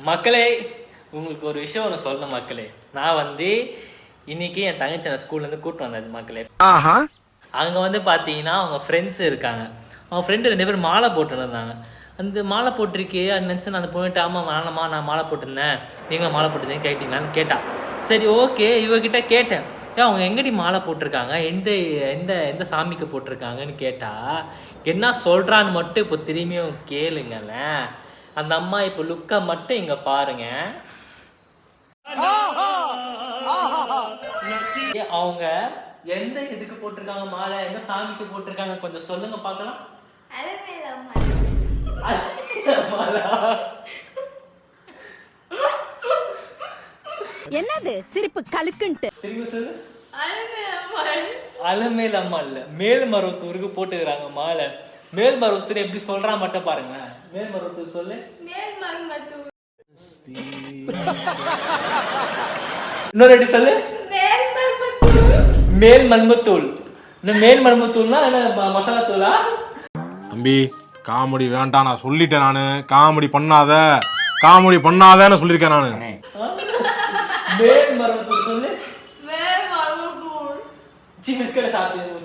மக்களே, உங்களுக்கு ஒரு விஷயம் ஒன்று சொல்லணும் மக்களே. நான் வந்து இன்னைக்கு என் தங்கச்சி அந்த ஸ்கூல்லேருந்து கூப்பிட்டு வந்தது மக்களே. அங்கே வந்து பார்த்தீங்கன்னா அவங்க ஃப்ரெண்ட்ஸ் இருக்காங்க. அவங்க ஃப்ரெண்டு 2 பேர் மாலை போட்டுருந்தாங்க. அந்த மாலை போட்டிருக்கே அது நினச்சி நான் அந்த போயிட்டு ஆமாம் வேணாம்மா நான் மாலை போட்டிருந்தேன், நீங்களும் மாலை போட்டிருந்தேன் கேட்டிங்களான்னு கேட்டா. சரி ஓகே இவகிட்ட கேட்டேன், ஏன் அவங்க எங்கடி மாலை போட்டிருக்காங்க, எந்த எந்த எந்த சாமிக்கு போட்டிருக்காங்கன்னு கேட்டா என்ன சொல்கிறான்னு மட்டும் இப்போ திரும்பியும் கேளுங்களேன். அந்த அம்மா இப்போ லுக்கை மட்டும் இங்கே பாருங்க. அவங்க எந்த இதுக்கு போட்டிருக்காங்க மாலை, எந்த சாமிக்கு போட்டிருக்காங்க கொஞ்சம் சொல்லுங்க பார்க்கலாம். என்னது சிரிப்பு கலுக்குன்ட்டு திரும்பி சொல்லு. அலமேல் அம்மா இல்ல, மேல்மருவத்தூருக்கு போட்டுக்கிறாங்க மாலை. மேல்மருவத்தூர் எப்படி சொல்றா மட்டும் பாருங்க. மேல்மருவத்தூர் சொல்லு. இன்னொரு அடி சொல்லு. மேல்மருவத்தூள். இந்த மேல்மருவத்தூள்னா என்ன மசாலா தூளா? தம்பி காமெடி வேண்டாம், நான் சொல்லிட்டேன். நானு காமெடி பண்ணாதன்னு சொல்லியிருக்கேன் நானு. மேல்மருவத்தூள் சொல்லு. சிமிஸ்கல சாப்பிட்டு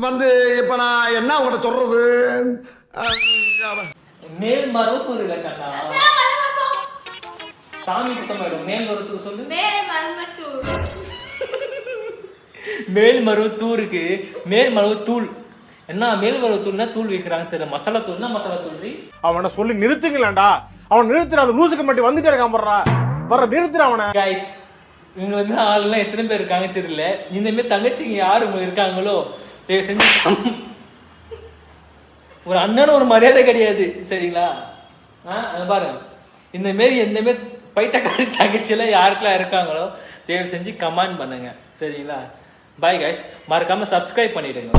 வந்து இப்ப நான் என்ன உங்களை சொல்றது? மேல்மருவத்தூர் இல்ல கண்ணா, சாமி குத்தம் ஆயிடும். மேல்மருவத்தூர் சொல்லு. மேல்மருவத்தூருக்கு மேல்மருவத்தூள் என்ன? மேல்மருவத்தூள்னா தூள் வைக்கிறாங்க தெரியல. மசாலா தூள்னா மசாலா தூள். அவனை சொல்லி நிறுத்துங்களேன்டா. அவன் நிறுத்துற அந்த லூசுக்கு மட்டும் வந்துட்டே இருக்கான் போடுறா. வர நிறுத்துற அவனை. கைஸ் இவங்க வந்து ஆளுலாம் எத்தனை பேர் இருக்காங்க தெரியல. இந்த மாதிரி தங்கச்சிங்க யார் உங்களுக்கு இருக்காங்களோ தயவு செஞ்சு ஒரு அண்ணன் ஒரு மரியாதை கிடையாது சரிங்களா? பாருங்க இந்த மாரி எந்த மாரி பைத்தக்காரி தங்கச்சியெல்லாம் யாருக்கெல்லாம் இருக்காங்களோ தயவு செஞ்சு கமெண்ட் பண்ணுங்க சரிங்களா? பாய் கைஸ், மறக்காம சப்ஸ்கிரைப் பண்ணிடுங்க.